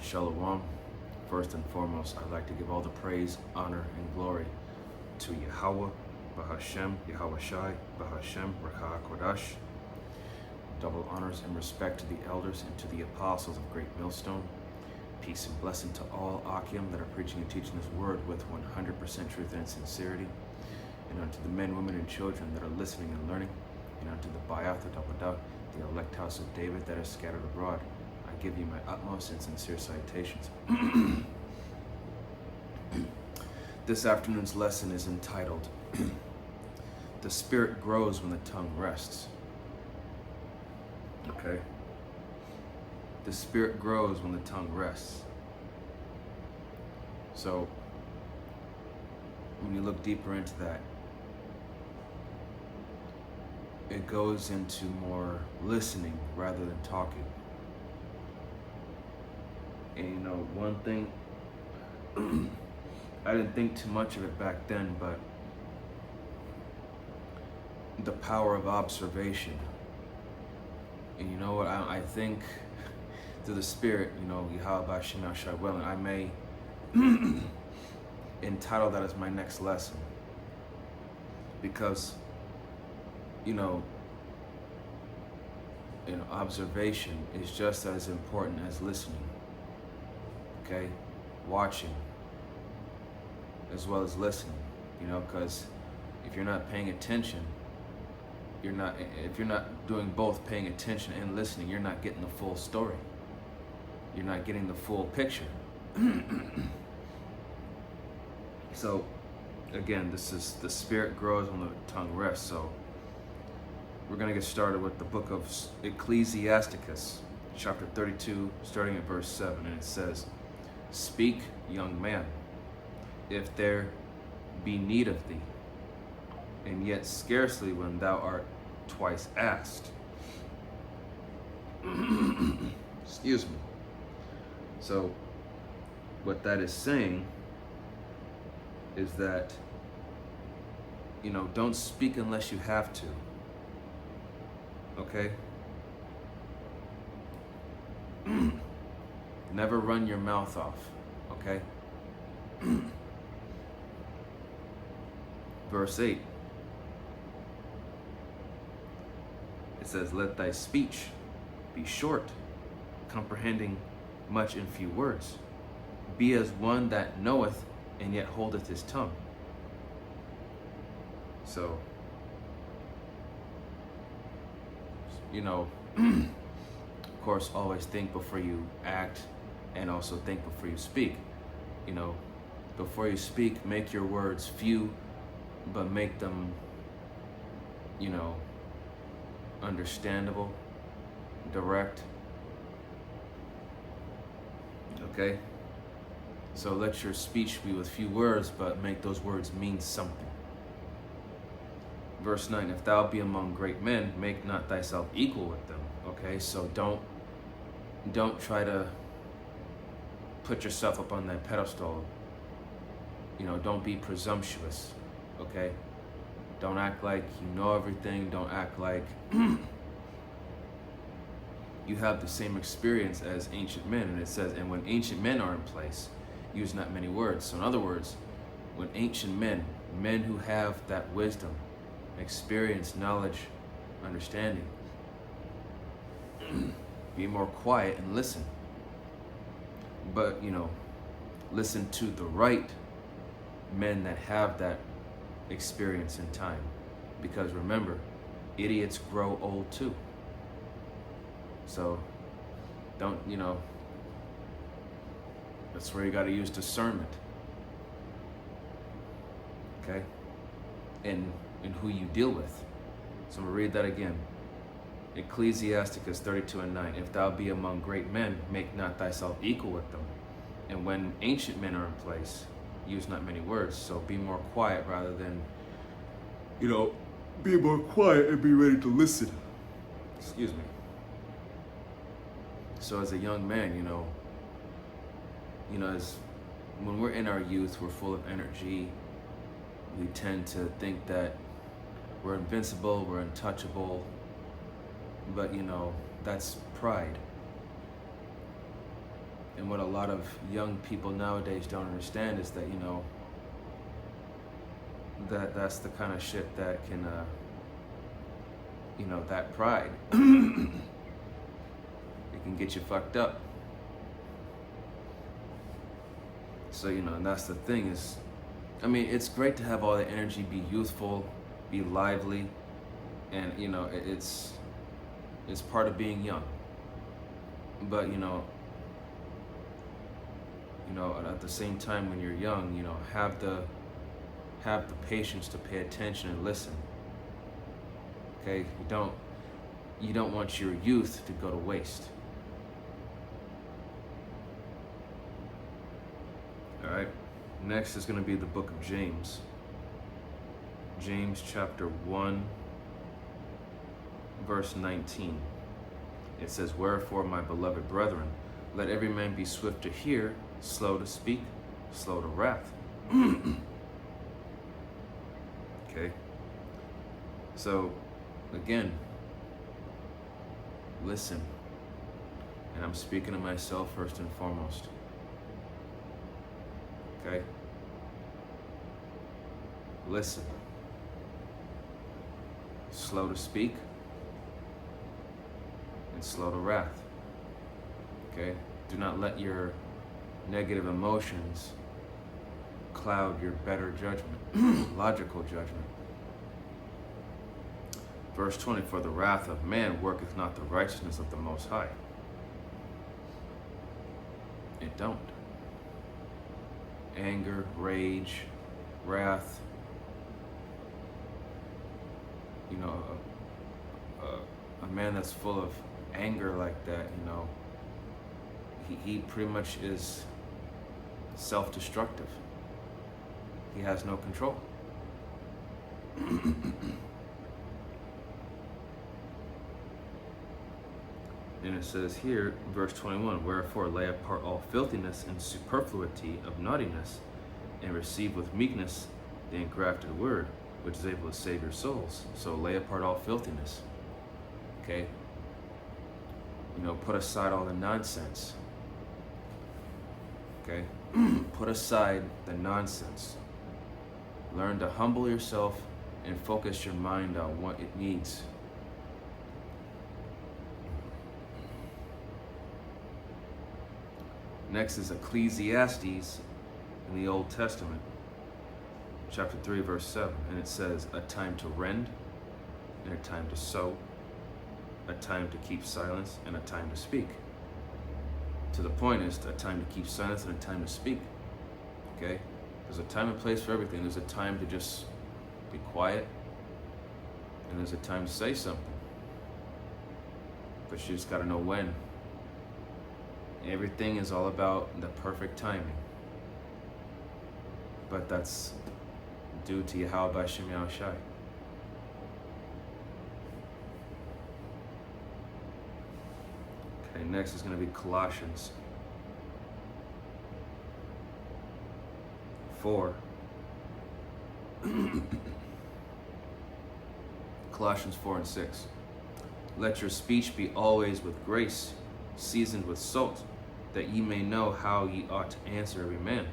Shalom. First and foremost, I'd like to give all the praise, honor, and glory to Yahweh, Bahashem, Yahweh Shai, Bahashem, Rekha Kodash. Double honors and respect to the elders and to the apostles of Great Millstone. Peace and blessing to all Akim that are preaching and teaching this word with 100% truth and sincerity. And unto the men, women, and children that are listening and learning. And unto the Bayath Adabadah, the elect house of David that is scattered abroad. I give you my utmost and sincere citations. This afternoon's lesson is entitled, The Spirit Grows When the Tongue Rests. Okay? The Spirit grows when the tongue rests. So, when you look deeper into that, it goes into more listening rather than talking. And one thing, I didn't think too much of it back then, but the power of observation. And you know what, I think through the Spirit, Yahweh Shem Shai willing, I may entitle that as my next lesson. Because, observation is just as important as listening. Okay? Watching as well as listening, because if you're not paying attention, if you're not doing both paying attention and listening, you're not getting the full story. You're not getting the full picture. So, again, this is the Spirit grows when the tongue rests. So, we're going to get started with the book of Ecclesiasticus, chapter 32, starting at verse 7. And it says, Speak, young man, if there be need of thee, and yet scarcely when thou art twice asked. Excuse me. So, what that is saying is that, don't speak unless you have to. Okay? Never run your mouth off. Okay? Verse 8. It says, Let thy speech be short, comprehending much in few words. Be as one that knoweth and yet holdeth his tongue. So, of course, always think before you act, and also think before you speak. Before you speak, make your words few, but make them, understandable, direct. Okay? So let your speech be with few words, but make those words mean something. Verse 9, if thou be among great men, make not thyself equal with them. Okay, so don't try to put yourself up on that pedestal. Don't be presumptuous. Okay? Don't act like you know everything. Don't act like you have the same experience as ancient men. And it says, and when ancient men are in place, use not many words. So in other words, when ancient men who have that wisdom, experience, knowledge, understanding, be more quiet and listen. But, listen to the right men that have that experience in time. Because remember, idiots grow old too. So, don't, that's where you got to use discernment. Okay? And who you deal with. So I'm going to read that again. Ecclesiasticus 32:9. If thou be among great men, make not thyself equal with them. And when ancient men are in place, use not many words. So be more quiet rather than, be more quiet and be ready to listen. Excuse me. So as a young man, as when we're in our youth, we're full of energy. We tend to think that we're invincible, we're untouchable, but that's pride. And what a lot of young people nowadays don't understand is that, you know, that's the kind of shit that can, you know, that pride, it can get you fucked up. So, you know, and that's the thing is, I mean, it's great to have all the energy, be youthful, be lively, and, you know, it's part of being young. But, you know, at the same time when you're young, you know, have the patience to pay attention and listen. Okay? You don't want your youth to go to waste. All right? Next is going to be the book of James. James chapter 1, verse 19. It says, "Wherefore, my beloved brethren, let every man be swift to hear, slow to speak, slow to wrath." Okay? So, again, listen. And I'm speaking to myself first and foremost. Okay? Listen. Slow to speak and slow to wrath. Okay? Do not let your negative emotions cloud your better judgment, logical judgment. Verse 20, "For the wrath of man worketh not the righteousness of the Most High." It don't. Anger, rage, wrath, you know, a man that's full of anger like that, you know, he pretty much is self-destructive. He has no control. And it says here, verse 21, "Wherefore lay apart all filthiness and superfluity of naughtiness, and receive with meekness the engrafted word, which is able to save your souls." So lay apart all filthiness. Okay? You know, put aside all the nonsense. Okay? Put aside the nonsense. Learn to humble yourself and focus your mind on what it needs. Next is Ecclesiastes in the Old Testament, chapter 3, verse 7. And it says, "A time to rend, and a time to sow, a time to keep silence, and a time to speak." To the point is a time to keep silence and a time to speak. Okay? There's a time and place for everything. There's a time to just be quiet, and there's a time to say something. But you just gotta know when. Everything is all about the perfect timing. But that's due to Yahweh B'Shem Yahushai. Okay, next is going to be Colossians 4. Colossians 4 and 6. "Let your speech be always with grace, seasoned with salt, that ye may know how ye ought to answer every man."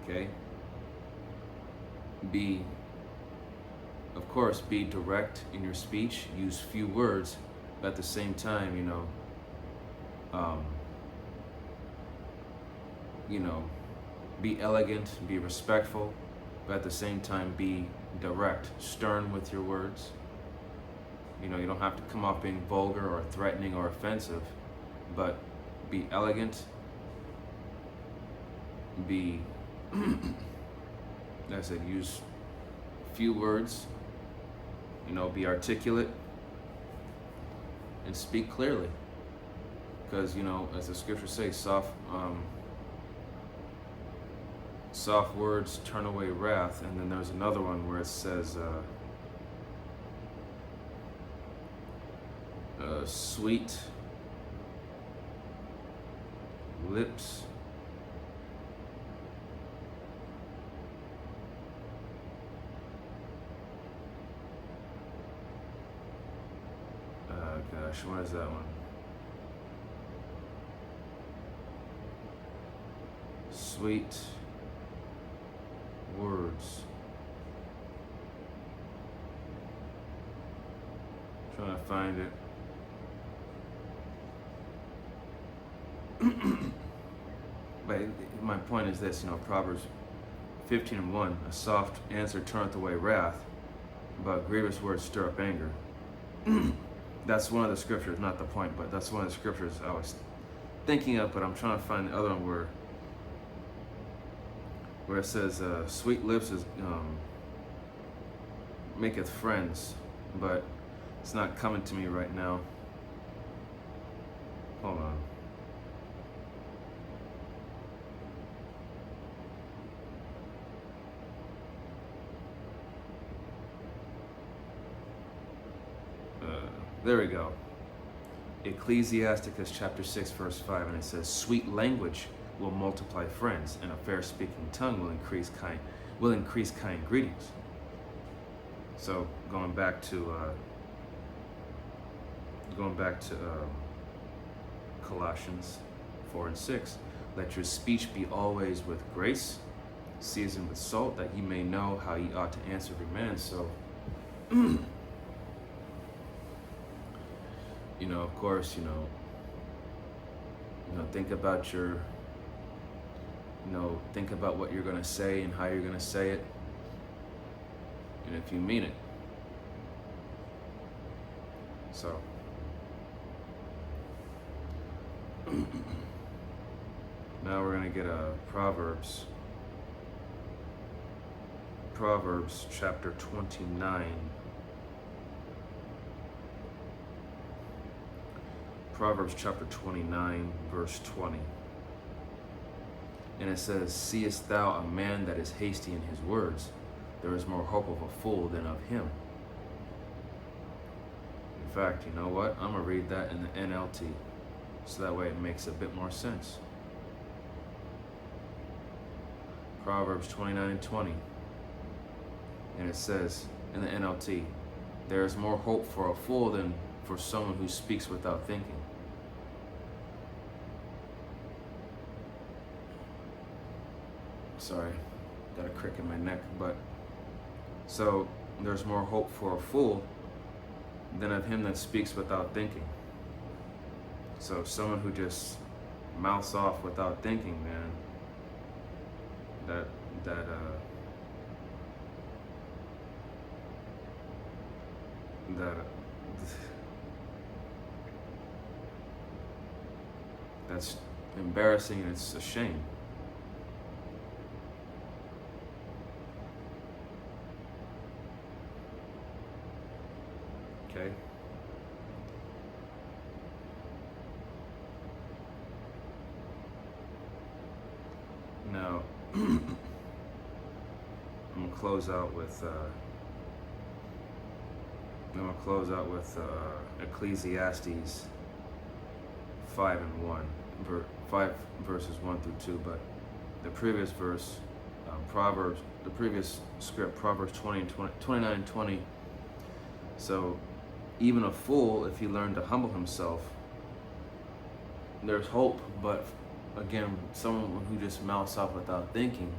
Okay? Of course, be direct in your speech, use few words, but at the same time, be elegant, be respectful, but at the same time, be direct, stern with your words. You know, you don't have to come off being vulgar or threatening or offensive, but be elegant, be, like I said, use few words, be articulate, and speak clearly. Because, as the scriptures say, soft words turn away wrath. And then there's another one where it says, sweet lips what is that one? sweet words. Trying to find it. But my point is this, Proverbs 15:1, a soft answer turneth away wrath, but grievous words stir up anger. That's one of the scriptures, not the point, but that's one of the scriptures I was thinking of, but I'm trying to find the other one where it says, sweet lips is maketh friends, but it's not coming to me right now. Hold on. There we go. Ecclesiasticus chapter 6 verse 5, and it says, sweet language will multiply friends, and a fair speaking tongue will increase kind greetings. So going back to Colossians 4:6, let your speech be always with grace, seasoned with salt, that ye may know how ye ought to answer every man. So of course, think about think about what you're going to say and how you're going to say it, and if you mean it. So now we're going to get a Proverbs chapter 29. Proverbs chapter 29, verse 20. And it says, seest thou a man that is hasty in his words? There is more hope of a fool than of him. In fact, you know what? I'm going to read that in the NLT, so that way it makes a bit more sense. Proverbs 29:20. And it says in the NLT, there is more hope for a fool than for someone who speaks without thinking. Sorry, got a crick in my neck, but so there's more hope for a fool than of him that speaks without thinking. So someone who just mouths off without thinking, man, that's embarrassing, and it's a shame. Okay. Now, I'm gonna close out with Ecclesiastes 5:1, 5 verses 1 through 2. But the previous verse, Proverbs, the previous script, Proverbs 29:20. So, even a fool, if he learned to humble himself, there's hope. But again, someone who just mouths off without thinking,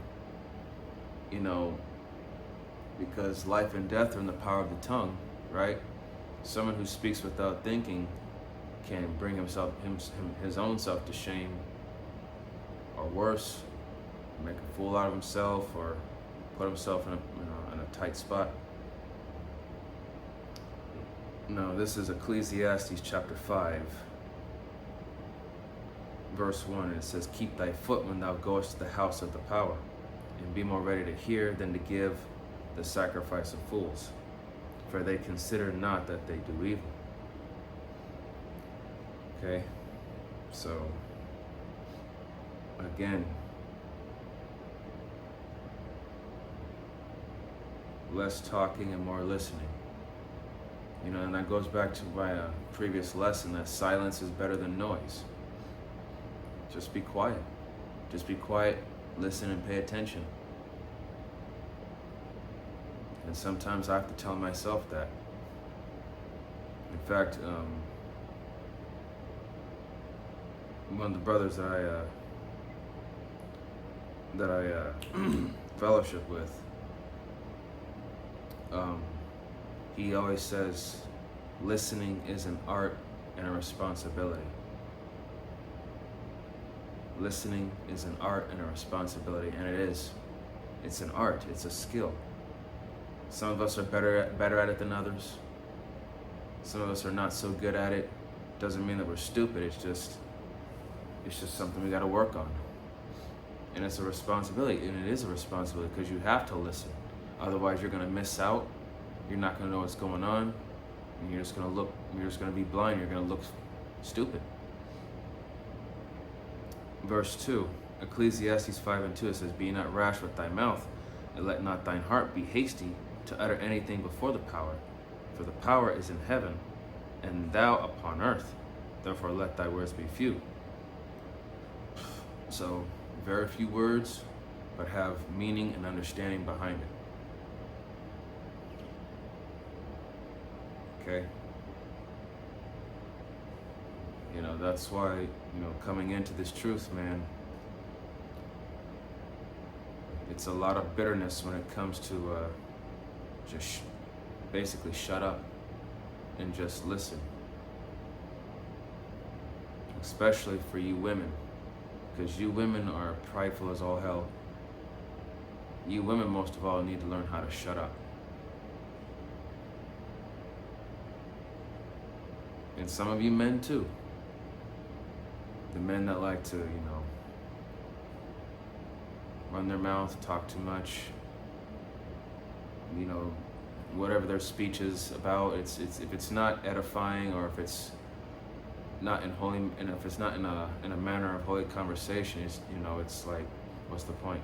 because life and death are in the power of the tongue, right? Someone who speaks without thinking can bring his own self to shame, or worse, make a fool out of himself, or put himself in a tight spot. No, this is Ecclesiastes chapter 5, verse 1. And it says, keep thy foot when thou goest to the house of the power, and be more ready to hear than to give the sacrifice of fools, for they consider not that they do evil. Okay, so again, less talking and more listening. And that goes back to my previous lesson, that silence is better than noise. Just be quiet. Just be quiet, listen, and pay attention. And sometimes I have to tell myself that. In fact, one of the brothers that that I fellowship with, he always says, listening is an art and a responsibility. Listening is an art and a responsibility, and it is. It's an art, it's a skill. Some of us are better at it than others. Some of us are not so good at it. Doesn't mean that we're stupid, it's just something we gotta work on. And it's a responsibility, and it is a responsibility because you have to listen. Otherwise you're gonna miss out, you're not gonna know what's going on, and you're just gonna be blind, you're gonna look stupid. Verse 2, Ecclesiastes 5:2, it says, be not rash with thy mouth, and let not thine heart be hasty to utter anything before the power. For the power is in heaven, and thou upon earth. Therefore let thy words be few. So, very few words, but have meaning and understanding behind it. Okay? You know, that's why, coming into this truth, man, it's a lot of bitterness when it comes to just basically shut up and just listen. Especially for you women, because you women are prideful as all hell. You women, most of all, need to learn how to shut up. And some of you men too. The men that like to, run their mouth, talk too much, whatever their speech is about, it's if it's not edifying, or if it's not in a manner of holy conversation, it's like, what's the point?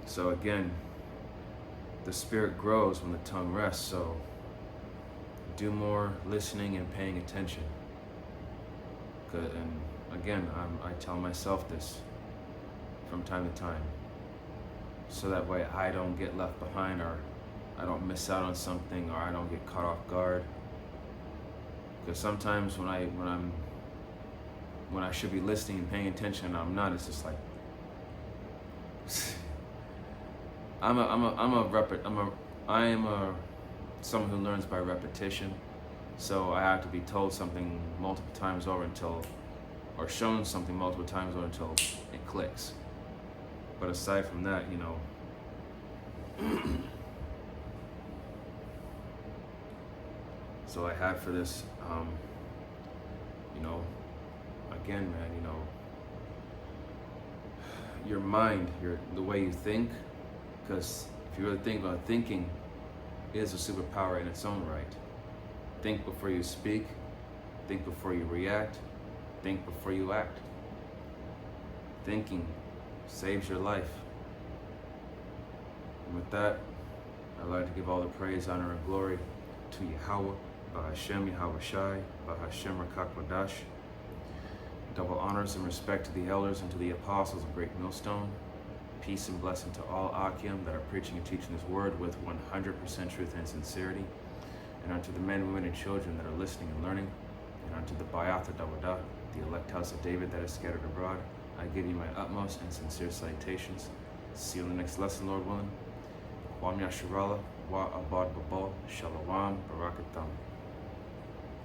So again, the spirit grows when the tongue rests, so do more listening and paying attention. And again, I tell myself this from time to time, so that way I don't get left behind, or I don't miss out on something, or I don't get caught off guard. Because sometimes when I should be listening and paying attention and I'm not, it's just like I am someone who learns by repetition. So I have to be told something multiple times over or shown something multiple times over until it clicks. But aside from that, so I had for this, again, man, your mind, the way you think, because if you really think about it, thinking is a superpower in its own right. Think before you speak, think before you react, think before you act. Thinking saves your life. And with that, I'd like to give all the praise, honor, and glory to Yahweh, Bahashem Yahweh Shai, Bahashem Rakak Wadash. Double honors and respect to the elders and to the apostles of Great Millstone. Peace and blessing to all Akim that are preaching and teaching His word with 100% truth and sincerity. And unto the men, women, and children that are listening and learning. And unto the Bayatha Dawada, the elect house of David that is scattered abroad, I give you my utmost and sincere salutations. See you in the next lesson, Lord willing. Kwam Yasharala, Wa Abad Babal, Shalawam, Barakatam.